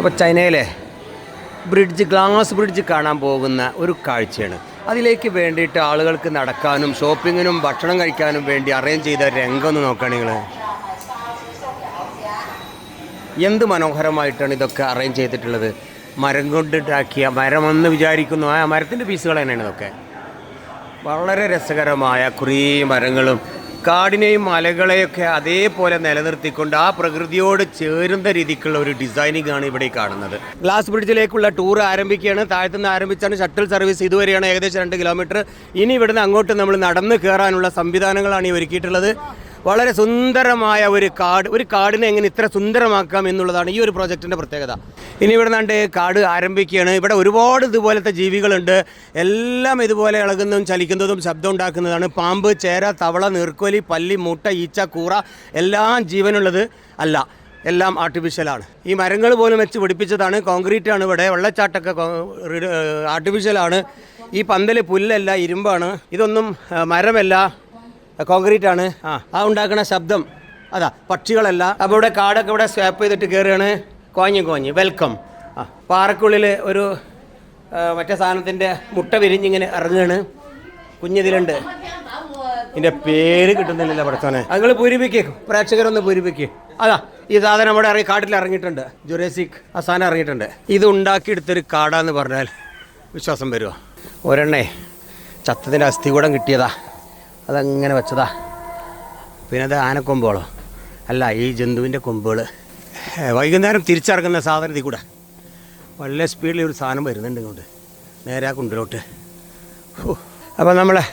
അപ്പോൾ ചൈനയിലെ glass bridge കാണാൻ പോകുന്ന ഒരു കാഴ്ചയാണ്. അതിലേക്ക് വേണ്ടിയിട്ട് ആളുകൾക്ക് നടക്കാനും ഷോപ്പിങ്ങിനും ഭക്ഷണം കഴിക്കാനും വേണ്ടി അറേഞ്ച് ചെയ്ത രംഗം ഒന്ന് നോക്കുകയാണ് നിങ്ങൾ. എന്ത് മനോഹരമായിട്ടാണ് ഇതൊക്കെ അറേഞ്ച് ചെയ്തിട്ടുള്ളത്. മരം കൊണ്ടുണ്ടാക്കിയ മരമെന്ന് വിചാരിക്കുന്നു, ആ മരത്തിൻ്റെ പീസുകൾ തന്നെയാണ് ഇതൊക്കെ. വളരെ രസകരമായ കുറേ മരങ്ങളും കാടിനെയും മലകളെയൊക്കെ അതേപോലെ നിലനിർത്തിക്കൊണ്ട് ആ പ്രകൃതിയോട് ചേരുന്ന രീതിക്കുള്ള ഒരു ഡിസൈനിങ് ആണ് ഇവിടെ കാണുന്നത്. ഗ്ലാസ് ബ്രിഡ്ജിലേക്കുള്ള ടൂർ ആരംഭിക്കുകയാണ്. താഴത്തുനിന്ന് ആരംഭിച്ചാണ് ഷട്ടിൽ സർവീസ്. ഇതുവരെയാണ് ഏകദേശം 2 കിലോമീറ്റർ. ഇനി ഇവിടുന്ന് അങ്ങോട്ട് നമ്മൾ നടന്ന് കയറാനുള്ള സംവിധാനങ്ങളാണ് ഈ ഒരുക്കിയിട്ടുള്ളത്. വളരെ സുന്ദരമായ ഒരു കാടിനെ എങ്ങനെ ഇത്ര സുന്ദരമാക്കാം എന്നുള്ളതാണ് ഈ ഒരു പ്രോജക്റ്റിൻ്റെ പ്രത്യേകത. ഇനി ഇവിടെ നിന്നാണ്ട് കാട് ആരംഭിക്കുകയാണ്. ഇവിടെ ഒരുപാട് ഇതുപോലത്തെ ജീവികളുണ്ട്. എല്ലാം ഇതുപോലെ ഇളകുന്നതും ചലിക്കുന്നതും ശബ്ദം ഉണ്ടാക്കുന്നതാണ്. പാമ്പ്, ചേര, തവള, നീർക്കോലി, പല്ലി, മൂട്ട, ഈച്ച, കൂറ എല്ലാം ജീവനുള്ളത് അല്ല, എല്ലാം ആർട്ടിഫിഷ്യലാണ്. ഈ മരങ്ങൾ പോലും വെച്ച് പിടിപ്പിച്ചതാണ്. കോൺക്രീറ്റാണ്. ഇവിടെ വെള്ളച്ചാട്ടമൊക്കെ ആർട്ടിഫിഷ്യലാണ്. ഈ പന്തൽ പുല്ലല്ല, ഇരുമ്പാണ്. ഇതൊന്നും മരമല്ല, കോൺക്രീറ്റ് ആണ്. ആ ഉണ്ടാക്കുന്ന ശബ്ദം അതാ പക്ഷികളല്ല. അപ്പോൾ ഇവിടെ കാടൊക്കെ ഇവിടെ സ്വാപ്പ് ചെയ്തിട്ട് കയറുകയാണ്. കോഞ്ഞ് വെൽക്കം. പാറക്കുള്ളിൽ ഒരു മറ്റേ സാധനത്തിൻ്റെ മുട്ട വിരിഞ്ഞിങ്ങനെ ഇറങ്ങുകയാണ്. കുഞ്ഞിതിലുണ്ട്. ഇതിൻ്റെ പേര് കിട്ടുന്നില്ലല്ലോ പഠിച്ചോനെ. നിങ്ങൾ പൂരിപ്പിക്കും, പ്രേക്ഷകരൊന്ന് പൂരിപ്പിക്കും. അതാ ഈ സാധനം ഇവിടെ കാട്ടിൽ ഇറങ്ങിയിട്ടുണ്ട്. ജുറേസിക് ആ സാധനം ഇറങ്ങിയിട്ടുണ്ട്. ഇത് ഉണ്ടാക്കിയെടുത്തൊരു കാടാന്ന് പറഞ്ഞാൽ വിശ്വാസം വരുമോ? ഒരെണ്ണേ ചത്തതിൻ്റെ അസ്ഥികൂടം കിട്ടിയതാ, അതങ്ങനെ വെച്ചതാ. പിന്നെ അത് ആനക്കൊമ്പുകളോ അല്ല, ഈ ജന്തുവിൻ്റെ കൊമ്പുകൾ. വൈകുന്നേരം തിരിച്ചിറങ്ങുന്ന സാധനത്തിൽ കൂടെ വളരെ സ്പീഡിൽ ഒരു സാധനം വരുന്നുണ്ട് ഇങ്ങോട്ട്, നേരെ ആ കുണ്ടിലോട്ട്. അപ്പോൾ നമ്മളെ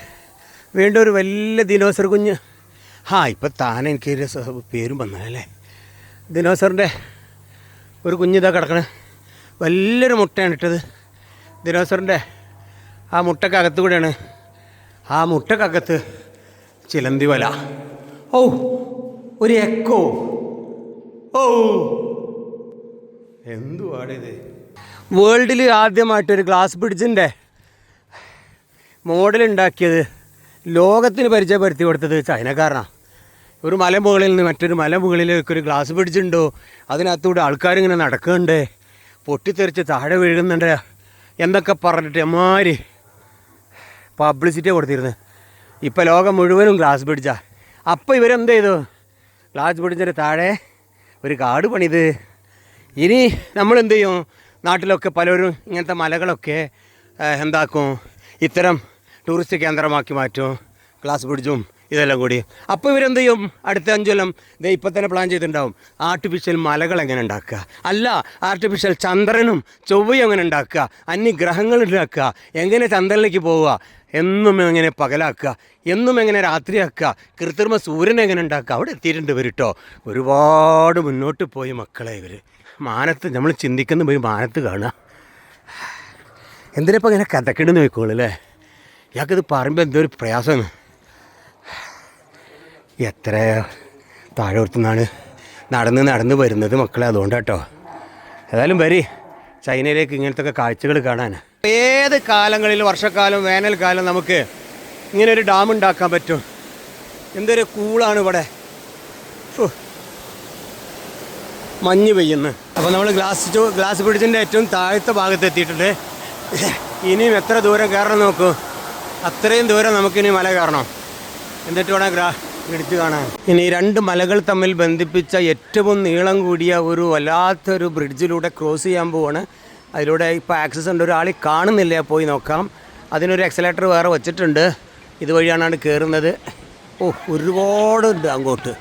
വീണ്ടും ഒരു വലിയ ദിനോസർ കുഞ്ഞ്. ഇപ്പം താനെ എനിക്കൊരു പേരും വന്നല്ലേ. ദിനോസറിൻ്റെ ഒരു കുഞ്ഞിതാ കിടക്കണേ. വലിയൊരു മുട്ടയാണ് ഇട്ടത്. ദിനോസറിൻ്റെ ആ മുട്ടക്കകത്ത് കൂടെയാണ്. ആ മുട്ടക്കകത്ത് ചിലന്തി വല. ഒരു എക്കോ. എന്തുവാണിത്? വേൾഡിൽ ആദ്യമായിട്ടൊരു ഗ്ലാസ് ബ്രിഡ്ജിൻ്റെ മോഡലുണ്ടാക്കിയത്, ലോകത്തിന് പരിചയപ്പെടുത്തി കൊടുത്തത് ചൈനക്കാരനാണ്. ഒരു മലമുകളിൽ നിന്ന് മറ്റൊരു മലമുകളിലേക്ക് ഒരു ഗ്ലാസ് ബ്രിഡ്ജ് ഉണ്ടോ, അതിനകത്തൂടെ ആൾക്കാരിങ്ങനെ നടക്കുന്നുണ്ട്, പൊട്ടിത്തെറിച്ച് താഴെ വീഴുന്നുണ്ട് എന്നൊക്കെ പറഞ്ഞിട്ട് എമ്മാരി പബ്ലിസിറ്റി കൊടുത്തിരുന്നു. ഇപ്പോൾ ലോകം മുഴുവനും ഗ്ലാസ് ബ്രിഡ്ജാണ്. അപ്പോൾ ഇവരെന്ത് ചെയ്തു? ഗ്ലാസ് ബ്രിഡ്ജിൻ്റെ താഴെ ഒരു കാട് പണിത്. ഇനി നമ്മളെന്ത് ചെയ്യും? നാട്ടിലൊക്കെ പലരും ഇങ്ങനത്തെ മലകളൊക്കെ എന്താക്കും, ഇത്തരം ടൂറിസ്റ്റ് കേന്ദ്രമാക്കി മാറ്റും, ഗ്ലാസ് ബ്രിഡ്ജും ഇതെല്ലാം കൂടി. അപ്പോൾ ഇവരെന്ത് ചെയ്യും? അടുത്ത 5 കൊല്ലം ഇപ്പം തന്നെ പ്ലാൻ ചെയ്തിട്ടുണ്ടാവും, ആർട്ടിഫിഷ്യൽ മലകൾ എങ്ങനെ ഉണ്ടാക്കുക, അല്ല ആർട്ടിഫിഷ്യൽ ചന്ദ്രനും ചൊവ്വയും എങ്ങനെ ഉണ്ടാക്കുക, അന്യഗ്രഹങ്ങൾ ഉണ്ടാക്കുക, എങ്ങനെ ചന്ദ്രനിലേക്ക് പോവുക, എന്നും എങ്ങനെ പകലാക്കുക, എന്നും എങ്ങനെ രാത്രിയാക്കുക, കൃത്രിമ സൂര്യൻ എങ്ങനെ ഉണ്ടാക്കുക. അവിടെ എത്തിയിട്ടുണ്ട് ഇവർ കേട്ടോ. ഒരുപാട് മുന്നോട്ട് പോയി മക്കളെ ഇവർ. മാനത്ത് നമ്മൾ ചിന്തിക്കുന്ന പോയി മാനത്ത് കാണുക. എന്തിനപ്പോൾ ഇങ്ങനെ കഥക്കിടുന്ന് നോക്കിക്കോളൂ അല്ലേ. ഇയാൾക്കിത് പറയുമ്പോൾ എന്തോ ഒരു പ്രയാസമാണ്. എത്ര താഴോട്ടുനിന്നാണ് നടന്ന് വരുന്നത് മക്കളെ. അതുകൊണ്ട് കേട്ടോ. ഏതായാലും വരി ചൈനയിലേക്ക് ഇങ്ങനത്തെ കാഴ്ചകൾ കാണാൻ. ഏത് കാലങ്ങളിൽ, വർഷക്കാലം വേനൽക്കാലം, നമുക്ക് ഇങ്ങനെ ഒരു ഡാം ഉണ്ടാക്കാൻ പറ്റും. എന്തൊരു കൂളാണ് ഇവിടെ. മഞ്ഞ് പെയ്യുന്നു. അപ്പോൾ നമ്മൾ ഗ്ലാസ് ബ്രിഡ്ജിൻ്റെ ഏറ്റവും താഴത്തെ ഭാഗത്ത് എത്തിയിട്ടുണ്ട്. ഇനിയും എത്ര ദൂരം കയറണം നോക്കൂ. അത്രയും ദൂരം നമുക്കിനി മല കയറണം. എന്നിട്ട് വേണം ബ്രിഡ്ജ് കാണാൻ. ഇനി 2 മലകൾ തമ്മിൽ ബന്ധിപ്പിച്ച ഏറ്റവും നീളം കൂടിയ ഒരു വല്ലാത്തൊരു ബ്രിഡ്ജിലൂടെ ക്രോസ് ചെയ്യാൻ പോവാണ്. അതിലൂടെ ഇപ്പോൾ ആക്സസ് ഉണ്ട്. ഒരാളെ കാണുന്നില്ല, പോയി നോക്കാം. അതിനൊരു എക്സലേറ്റർ വേറെ വെച്ചിട്ടുണ്ട്. ഇതുവഴിയാണ് കയറുന്നത്. ഒരുപാടുണ്ട് അങ്ങോട്ട്.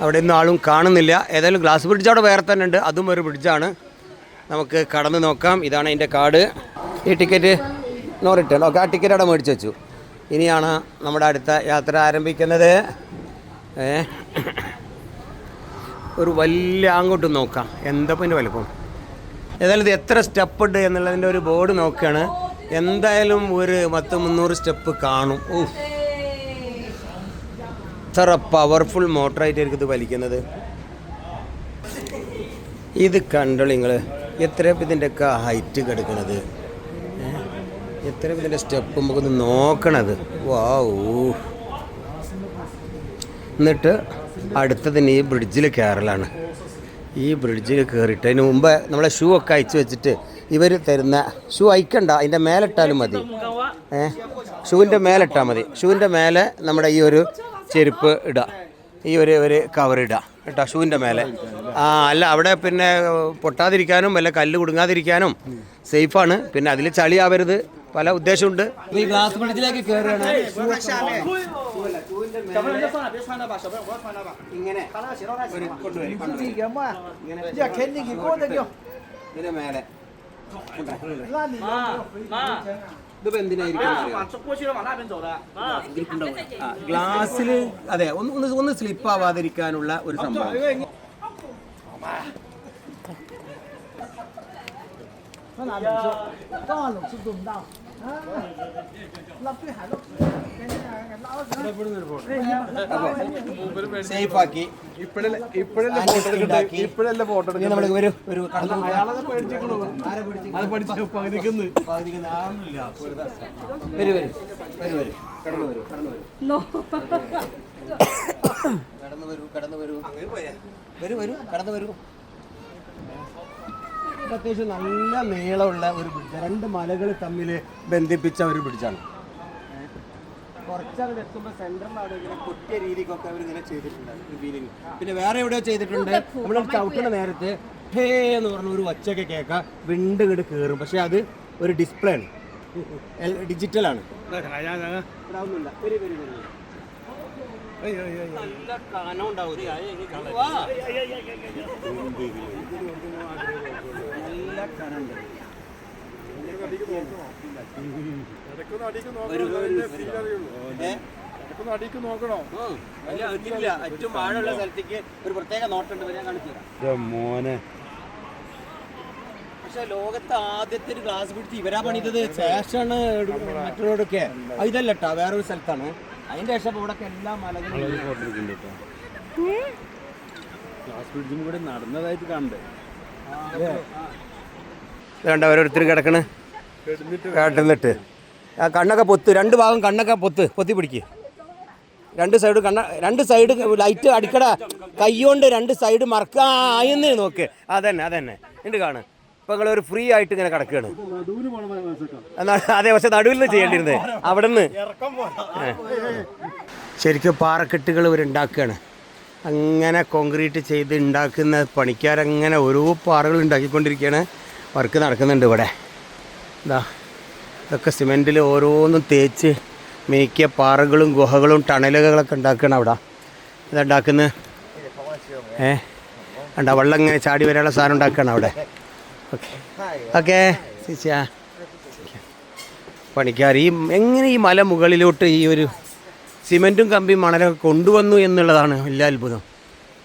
അവിടെ ഒന്നും ആളും കാണുന്നില്ല. ഏതായാലും ഗ്ലാസ് ബ്രിഡ്ജ് അവിടെ വേറെ തന്നെ ഉണ്ട്. അതും ഒരു ബ്രിഡ്ജാണ്. നമുക്ക് കടന്ന് നോക്കാം. ഇതാണ് അതിൻ്റെ കാർഡ്. ഈ ടിക്കറ്റ് നോ റിട്ടേൺ. ഓക്കെ, ആ ടിക്കറ്റ് അവിടെ മേടിച്ച് വെച്ചു. ഇനിയാണ് നമ്മുടെ അടുത്ത യാത്ര ആരംഭിക്കുന്നത്. ഒരു വലിയ അങ്ങോട്ട് നോക്കാം എന്താ പിന്നെ വലുപ്പം. ഏതായാലും ഇത് എത്ര സ്റ്റെപ്പ് ഉണ്ട് എന്നുള്ളതിൻ്റെ ഒരു ബോർഡ് നോക്കുകയാണ്. എന്തായാലും ഒരു 300 സ്റ്റെപ്പ് കാണും. എത്ര പവർഫുൾ മോട്ടറായിട്ടായിരിക്കും ഇത് വലിക്കുന്നത്. ഇത് കണ്ടോളൂ നിങ്ങൾ, എത്ര ഇതിൻ്റെയൊക്കെ ഹൈറ്റ് കിടക്കണത്, എത്ര ഇതിൻ്റെ സ്റ്റെപ്പ് നമുക്കൊന്ന് നോക്കണത്. എന്നിട്ട് അടുത്തതിന് ഈ ബ്രിഡ്ജിൽ കയറലാണ്. ഈ ബ്രിഡ്ജിൽ കയറിയിട്ട് അതിന് മുമ്പ് നമ്മളെ ഷൂ ഒക്കെ അയച്ചു വെച്ചിട്ട് ഇവർ തരുന്ന ഷൂ അയക്കണ്ട, അതിൻ്റെ മേലിട്ടാലും മതി. ഷൂവിൻ്റെ മേലിട്ടാൽ മതി. ഷൂവിൻ്റെ മേലെ നമ്മുടെ ഈ ഒരു ചെരുപ്പ് ഇടുക, ഈ ഒരു കവർ ഇടുക കേട്ടോ, ഷൂവിൻ്റെ മേലെ. അല്ല അവിടെ പിന്നെ പൊട്ടാതിരിക്കാനും വല്ല കല്ല് കുടുങ്ങാതിരിക്കാനും സേഫാണ്. പിന്നെ അതിൽ ചളിയാവരുത്, പല ഉദ്ദേശമുണ്ട്. ഈ ഗ്ലാസ് ബ്രിഡ്ജിലേക്ക് കയറുകയാണ്. ഗ്ലാസ്സിൽ അതെ ഒന്ന് സ്ലിപ്പ് ആവാതിരിക്കാനുള്ള ഒരു സംഭവം. സേഫാക്കി കടന്നു വരൂ. അത്യാവശ്യം നല്ല നീളമുള്ള ഒരു ബ്രിഡ്ജ്, 2 മലകൾ തമ്മിൽ ബന്ധിപ്പിച്ച ഒരു ബ്രിഡ്ജാണ്. കുറച്ചങ്ങോട്ട് എത്തുമ്പോൾ സെൻട്രലാണ് ഇങ്ങനെ പൊട്ടിയ രീതിക്കൊക്കെ അവരിങ്ങനെ ചെയ്തിട്ടുണ്ട് ഒരു ഫീലിംഗ്. പിന്നെ വേറെ എവിടെയോ ചെയ്തിട്ടുണ്ട്, നമ്മൾ ചവിട്ടുന്ന നേരത്തെ ഹേ എന്ന് പറഞ്ഞ ഒരു ഒച്ചയൊക്കെ കേൾക്കാം, വിണ്ട് ഇങ്ങോട്ട് കയറും. പക്ഷെ അത് ഒരു ഡിസ്പ്ലേ ആണ്, ഡിജിറ്റലാണ്. നല്ല കനം ഉണ്ടാവും, നല്ല കനുണ്ട്. ഏറ്റവും ആഴമുള്ള സ്ഥലത്തേക്ക് ഒരു പ്രത്യേക നോട്ടുണ്ട് വരാൻ കാണിച്ചു. പക്ഷെ ലോകത്തെ ആദ്യത്തെ ഒരു ഗ്ലാസ് ബ്രിഡ്ജ് ഇവരാ പണിതത്, ശേഷമാണ് മറ്റുള്ളവരൊക്കെ. ഇതല്ല കേട്ടോ, വേറൊരു സ്ഥലത്താണ്. അതിന്റെ ശേഷം ഇവിടെ എല്ലാ മലകളും ഗ്ലാസ് ബ്രിഡ്ജും കൂടെ നടന്നതായിട്ട് കണ്ടേ. വേണ്ട ഓരോരുത്തർ കിടക്കണ് കേട്ടുന്നിട്ട് കണ്ണൊക്കെ പൊത്ത്, 2 ഭാഗം കണ്ണൊക്കെ പൊത്തി പിടിക്കുക. 2 സൈഡ് ലൈറ്റ് അടിക്കട, കൈകൊണ്ട് 2 സൈഡ് മറക്കുക. ആയെന്ന് നോക്ക്, അതന്നെ ഉണ്ട് കാണും. ഇപ്പം നിങ്ങളൊരു ഫ്രീ ആയിട്ട് ഇങ്ങനെ കിടക്കുകയാണ്. അതെ, പക്ഷെ നടുവിൽ നിന്ന് ചെയ്യേണ്ടിരുന്നത് അവിടെ നിന്ന്. ശരിക്കും പാറക്കെട്ടുകൾ ഇവരുണ്ടാക്കുകയാണ്. അങ്ങനെ കോൺക്രീറ്റ് ചെയ്ത് ഉണ്ടാക്കുന്ന പണിക്കാരങ്ങനെ ഓരോ പാറകൾ ഉണ്ടാക്കിക്കൊണ്ടിരിക്കുകയാണ്. വർക്ക് നടക്കുന്നുണ്ട് ഇവിടെ. ഇതൊക്കെ സിമെൻറ്റിൽ ഓരോന്നും തേച്ച് മേക്കിയ പാറകളും ഗുഹകളും ടണലുകളൊക്കെ ഉണ്ടാക്കുകയാണ് അവിടെ. ഇതുണ്ടാക്കുന്നത് കണ്ട വെള്ളം ഇങ്ങനെ ചാടി വരാനുള്ള സാധനം ഉണ്ടാക്കുകയാണ് അവിടെ. ഓക്കെ ചേച്ചിയാ പണിക്കാർ എങ്ങനെ ഈ മല മുകളിലോട്ട് ഈ ഒരു സിമെൻറ്റും കമ്പിയും മണലൊക്കെ കൊണ്ടുവന്നു എന്നുള്ളതാണ് വലിയ അത്ഭുതം.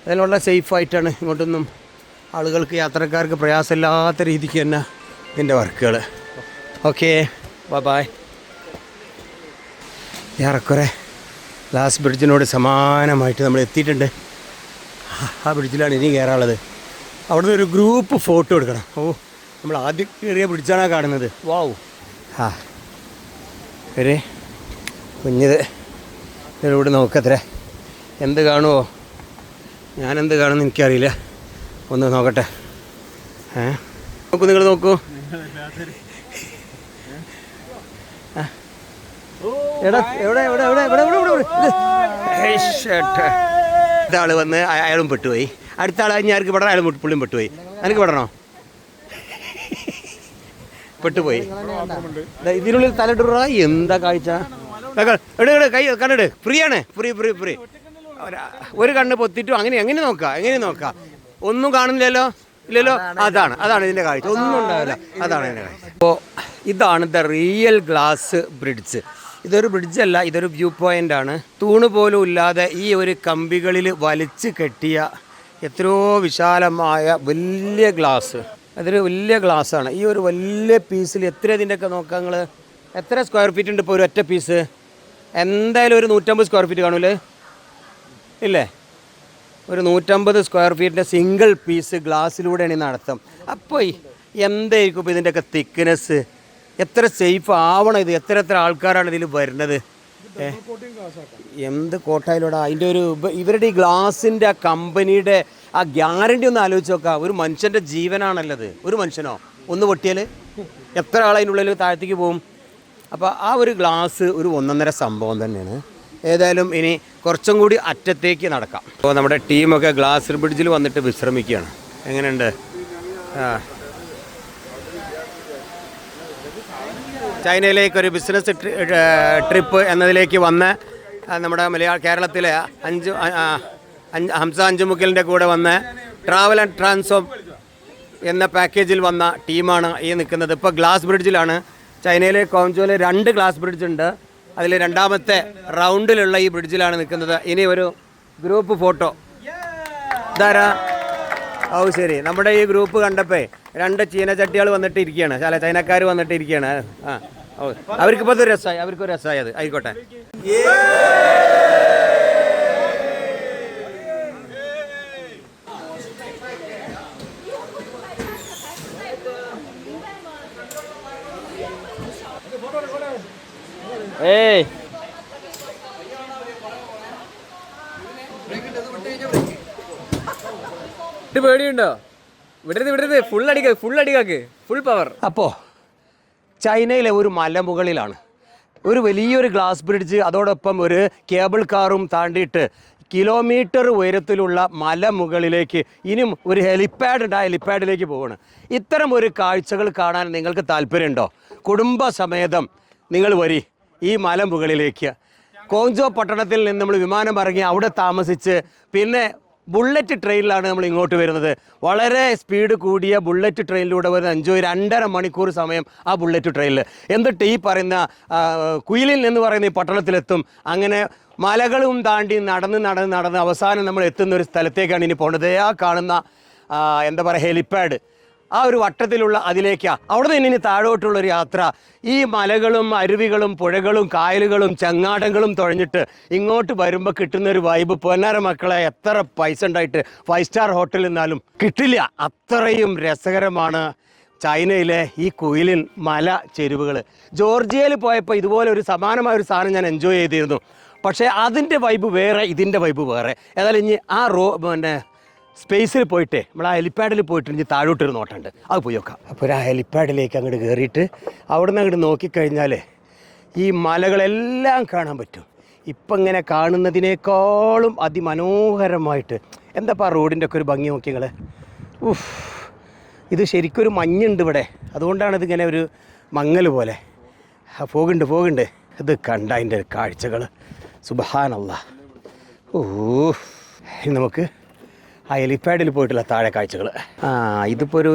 അതിനുള്ള സേഫായിട്ടാണ് ഇങ്ങോട്ടൊന്നും ആളുകൾക്ക് യാത്രക്കാർക്ക് പ്രയാസമില്ലാത്ത രീതിക്ക് തന്നെ ഇതിൻ്റെ വർക്കുകൾ. Okay bye. ഏറെക്കുറെ ഗ്ലാസ് ബ്രിഡ്ജിനോട് സമാനമായിട്ട് നമ്മൾ എത്തിയിട്ടുണ്ട്. ആ ബ്രിഡ്ജിലാണ് ഇനി കയറാനുള്ളത്. അവിടെ നിന്ന് ഒരു ഗ്രൂപ്പ് ഫോട്ടോ എടുക്കണം. നമ്മൾ ആദ്യം കയറിയ ബ്രിഡ്ജാണ് കാണുന്നത്. വാവ്, ഒരു കുഞ്ഞത് ഇതിലൂടെ നോക്കത്രേ. എന്ത് കാണുമോ, ഞാനെന്ത് കാണുമെന്ന് എനിക്കറിയില്ല. ഒന്ന് നോക്കട്ടെ. നോക്കൂ, നിങ്ങൾ നോക്കൂ. ഇതാള് വന്ന് അയാളും പെട്ടുപോയി. അടുത്ത ആൾ ഞാർക്ക് പെടണം, അയാളും പുള്ളിയും പെട്ടുപോയി. എനിക്ക് പെടണോ? പെട്ടുപോയി. ഇതിനുള്ളിൽ തലയിടുക. എന്താ കാഴ്ച! കൈ കണ്ണിട്. ഫ്രീ ആണ്, ഫ്രീ. ഒരു കണ്ണ് പൊത്തിട്ടും എങ്ങനെ നോക്കാം. ഒന്നും കാണുന്നില്ലല്ലോ, ഇല്ലല്ലോ. അതാണ് ഇതിൻ്റെ കാഴ്ച. ഒന്നും ഉണ്ടാവില്ല. അതാണ് ഇതിൻ്റെ കാഴ്ച. അപ്പോൾ ഇതാണ് ദ റിയൽ ഗ്ലാസ് ബ്രിഡ്ജ്. ഇതൊരു ബ്രിഡ്ജല്ല, ഇതൊരു വ്യൂ പോയിൻ്റ് ആണ്. തൂണ് പോലും ഇല്ലാതെ ഈ ഒരു കമ്പികളിൽ വലിച്ച് കെട്ടിയ എത്രയോ വിശാലമായ വലിയ ഗ്ലാസ്. അതൊരു വലിയ ഗ്ലാസ്സാണ്. ഈ ഒരു വലിയ പീസിൽ എത്ര ഇതിൻ്റെയൊക്കെ നോക്കാം നിങ്ങൾ. എത്ര സ്ക്വയർ ഫീറ്റ് ഉണ്ട് ഇപ്പോൾ ഒരു ഒറ്റ പീസ്? എന്തായാലും ഒരു 150 സ്ക്വയർ ഫീറ്റ് കാണൂലേ? ഇല്ലേ? ഒരു 150 സ്ക്വയർ ഫീറ്റിൻ്റെ സിംഗിൾ പീസ് ഗ്ലാസ്സിലൂടെയാണ് ഈ നടത്തം. അപ്പോൾ എന്തായിരിക്കും ഇപ്പോൾ ഇതിൻ്റെയൊക്കെ തിക്നെസ്? എത്ര സേഫ് ആവണം ഇത്? എത്ര ആൾക്കാരാണ് ഇതിൽ വരുന്നത്? എന്ത് കോട്ടായിലൂടെ അതിൻ്റെ ഒരു ഇവരുടെ ഈ ഗ്ലാസിൻ്റെ ആ കമ്പനിയുടെ ആ ഗ്യാരണ്ടി ഒന്ന് ആലോചിച്ച് നോക്കാം. ഒരു മനുഷ്യൻ്റെ ജീവനാണല്ലത്. ഒരു മനുഷ്യനോ ഒന്ന് പൊട്ടിയാൽ എത്ര ആൾ അതിനുള്ളിൽ താഴത്തേക്ക് പോകും. അപ്പോൾ ആ ഒരു ഗ്ലാസ് ഒരു ഒന്നൊന്നര സംഭവം തന്നെയാണ്. ഏതായാലും ഇനി കുറച്ചും കൂടി അറ്റത്തേക്ക് നടക്കാം. അപ്പോൾ നമ്മുടെ ടീമൊക്കെ ഗ്ലാസ് ബ്രിഡ്ജിൽ വന്നിട്ട് വിശ്രമിക്കുകയാണ്. എങ്ങനെയുണ്ട്? ചൈനയിലേക്കൊരു ബിസിനസ് ട്രിപ്പ് എന്നതിലേക്ക് വന്ന് നമ്മുടെ കേരളത്തിലെ ഹംസ അഞ്ചുമുക്കലിൻ്റെ കൂടെ വന്ന് ട്രാവൽ ആൻഡ് ട്രാൻസ്ഫോം എന്ന പാക്കേജിൽ വന്ന ടീമാണ് ഈ നിൽക്കുന്നത്. ഇപ്പോൾ ഗ്ലാസ് ബ്രിഡ്ജിലാണ്. ചൈനയിലെ കോങ്ജോയിലെ 2 ഗ്ലാസ് ബ്രിഡ്ജ് ഉണ്ട്. അതിൽ രണ്ടാമത്തെ റൗണ്ടിലുള്ള ഈ ബ്രിഡ്ജിലാണ് നിൽക്കുന്നത്. ഇനി ഒരു ഗ്രൂപ്പ് ഫോട്ടോ. ഇതാരാ? ഓ ശരി, നമ്മുടെ ഈ ഗ്രൂപ്പ് കണ്ടപ്പോൾ 2 ചീനച്ചട്ടികൾ വന്നിട്ട് ഇരിക്കുകയാണ്. ചില ചൈനക്കാർ വന്നിട്ട് ഇരിക്കുകയാണ്. ഓ അവർക്കിപ്പോൾ അത് രസമായി, അവർക്കൊരു രസമായി. അത് ആയിക്കോട്ടെ. ഏയ് പേടിയുണ്ടോ? വിടരുത്, ഫുൾ അടിക്കാക്ക്, ഫുൾ പവർ. അപ്പോൾ ചൈനയിലെ ഒരു മലമുകളിലാണ് ഒരു വലിയൊരു ഗ്ലാസ് ബ്രിഡ്ജ്, അതോടൊപ്പം ഒരു കേബിൾ കാറും താണ്ടിയിട്ട് കിലോമീറ്റർ ഉയരത്തിലുള്ള മലമുകളിലേക്ക് ഇനിയും ഒരു ഹെലിപ്പാഡ് ഉണ്ട്. ആ ഹെലിപ്പാഡിലേക്ക് പോവുകയാണ്. ഇത്തരം ഒരു കാഴ്ചകൾ കാണാൻ നിങ്ങൾക്ക് താല്പര്യമുണ്ടോ? കുടുംബസമേതം നിങ്ങൾ വരി ഈ മലമുകളിലേക്ക്. കോങ്ജോ പട്ടണത്തിൽ നിന്ന് നമ്മൾ വിമാനം ഇറങ്ങി അവിടെ താമസിച്ച് പിന്നെ ബുള്ളറ്റ് ട്രെയിനിലാണ് നമ്മൾ ഇങ്ങോട്ട് വരുന്നത്. വളരെ സ്പീഡ് കൂടിയ ബുള്ളറ്റ് ട്രെയിനിലൂടെ വരുന്ന 2.5 മണിക്കൂർ സമയം ആ ബുള്ളറ്റ് ട്രെയിനിൽ. എന്നിട്ട് ഈ പറയുന്ന കുയിലിൽ എന്ന് പറയുന്ന ഈ പട്ടണത്തിലെത്തും. അങ്ങനെ മലകളും താണ്ടി നടന്ന് അവസാനം നമ്മൾ എത്തുന്ന ഒരു സ്ഥലത്തേക്കാണ് ഇനി പോകേണ്ടത്. ആ കാണുന്ന എന്താ പറയുക ഹെലിപ്പാഡ്, ആ ഒരു വട്ടത്തിലുള്ള അതിലേക്കാണ്. അവിടെ നിന്ന് ഇനി താഴോട്ടുള്ളൊരു യാത്ര. ഈ മലകളും അരുവികളും പുഴകളും കായലുകളും ചങ്ങാടങ്ങളും തുഴഞ്ഞിട്ട് ഇങ്ങോട്ട് വരുമ്പോൾ കിട്ടുന്നൊരു വൈബ് പൊന്നാര മക്കളെ എത്ര പൈസ ഉണ്ടായിട്ട് 5 സ്റ്റാർ ഹോട്ടലിൽ നിന്നാലും കിട്ടില്ല. അത്രയും രസകരമാണ് ചൈനയിലെ ഈ കുയിലിൻ മല ചെരുവുകൾ. ജോർജിയയിൽ പോയപ്പോൾ ഇതുപോലെ ഒരു സമാനമായ ഒരു സാധനം ഞാൻ എൻജോയ് ചെയ്തിരുന്നു. പക്ഷേ അതിൻ്റെ വൈബ് വേറെ, ഇതിൻ്റെ വൈബ് വേറെ. ഏതായാലും ഇനി ആ പിന്നെ സ്പേസിൽ പോയിട്ട് നമ്മൾ ആ ഹെലിപ്പാഡിൽ പോയിട്ട് ഇനി താഴോട്ടൊരു നോട്ടുണ്ട്, അത് പോയി നോക്കാം. അപ്പോൾ ആ ഹെലിപ്പാഡിലേക്ക് അങ്ങോട്ട് കയറിയിട്ട് അവിടെ നിന്ന് അങ്ങോട്ട് നോക്കിക്കഴിഞ്ഞാൽ ഈ മലകളെല്ലാം കാണാൻ പറ്റും. ഇപ്പം ഇങ്ങനെ കാണുന്നതിനേക്കാളും അതിമനോഹരമായിട്ട്. എന്താ റോഡിൻ്റെ ഒക്കെ ഒരു ഭംഗി നോക്കിയങ്ങൾ. ഇത് ശരിക്കൊരു മഞ്ഞുണ്ട് ഇവിടെ, അതുകൊണ്ടാണ് ഇതിങ്ങനെ ഒരു മങ്ങൽ പോലെ. പോകുന്നുണ്ട്. ഇത് കണ്ട അതിൻ്റെ കാഴ്ചകൾ സുബ്ഹാനല്ലാഹ്. ഇനി നമുക്ക് ആ ഹെലിപ്പാഡിൽ പോയിട്ടുള്ള താഴെ കാഴ്ചകൾ. ഇതിപ്പോൾ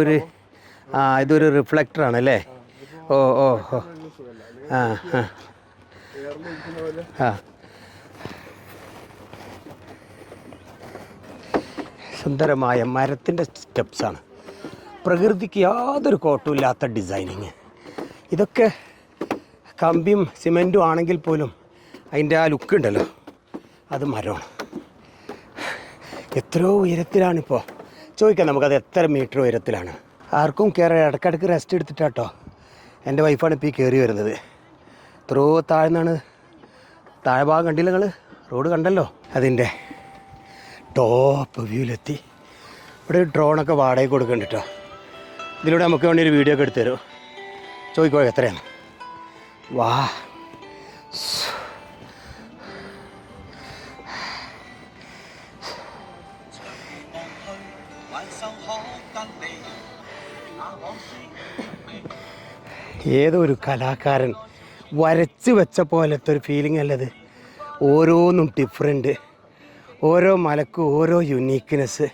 ഇതൊരു റിഫ്ലക്ടറാണ് അല്ലേ? ഓ സുന്ദരമായ മരത്തിൻ്റെ സ്റ്റെപ്സാണ്. പ്രകൃതിക്ക് യാതൊരു കോട്ടമില്ലാത്ത ഡിസൈനിങ്. ഇതൊക്കെ കമ്പിയും സിമെൻറ്റും ആണെങ്കിൽ പോലും അതിൻ്റെ ആ ലുക്ക് ഉണ്ടല്ലോ, അത് മരമാണ്. എത്രയോ ഉയരത്തിലാണിപ്പോൾ. ചോദിക്കാം നമുക്കത് എത്ര മീറ്റർ ഉയരത്തിലാണ്. ആർക്കും കയറി ഇടയ്ക്കിടയ്ക്ക് റെസ്റ്റ് എടുത്തിട്ടാട്ടോ എൻ്റെ വൈഫാണ് ഇപ്പോൾ ഈ കയറി വരുന്നത്. എത്രയോ താഴ്ന്നാണ്. താഴ്ഭാഗം കണ്ടില്ല നിങ്ങൾ? റോഡ് കണ്ടല്ലോ. അതിൻ്റെ ടോപ്പ് വ്യൂവിലെത്തി. ഇവിടെ ഒരു ഡ്രോണൊക്കെ വാടകയ്ക്ക് കൊടുക്കുന്നുണ്ട് കേട്ടോ. ഇതിലൂടെ നമുക്ക് വേണ്ടി ഒരു വീഡിയോ ഒക്കെ എടുത്തു തരുമോ? ചോദിക്കോ എത്രയാണ്? വാ, ഏതോ ഒരു കലാകാരൻ വരച്ച് വെച്ച പോലത്തെ ഒരു ഫീലിംഗ് അല്ലത്. ഓരോന്നും ഡിഫറെൻറ്റ്, ഓരോ മലക്കും ഓരോ യുണീക്ക്നെസ്,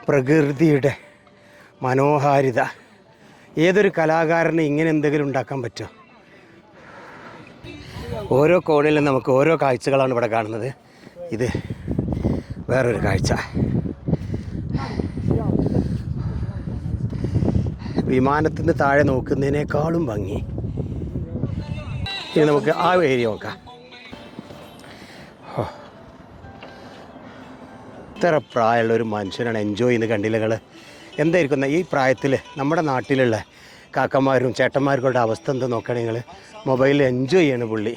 പ്രകൃതിയുടെ മനോഹാരിത. ഏതൊരു കലാകാരന് ഇങ്ങനെ എന്തെങ്കിലും ഉണ്ടാക്കാൻ പറ്റുമോ? ഓരോ കോണിലും നമുക്ക് ഓരോ കാഴ്ചകളാണ് ഇവിടെ കാണുന്നത്. ഇത് വേറൊരു കാഴ്ച. വിമാനത്തിൽ നിന്ന് താഴെ നോക്കുന്നതിനേക്കാളും ഭംഗി. ഇനി നമുക്ക് ആ ഏരിയ നോക്കാം. ഇത്ര പ്രായമുള്ള ഒരു മനുഷ്യനാണ് എൻജോയ് ചെയ്യുന്നത്. കണ്ടില്ല നിങ്ങൾ? എന്തായിരിക്കും ഈ പ്രായത്തിൽ നമ്മുടെ നാട്ടിലുള്ള കാക്കന്മാരും ചേട്ടന്മാരുടെ അവസ്ഥ എന്താ നോക്കുകയാണെങ്കിൽ നിങ്ങൾ? മൊബൈലിൽ എൻജോയ് ചെയ്യണം പുള്ളി.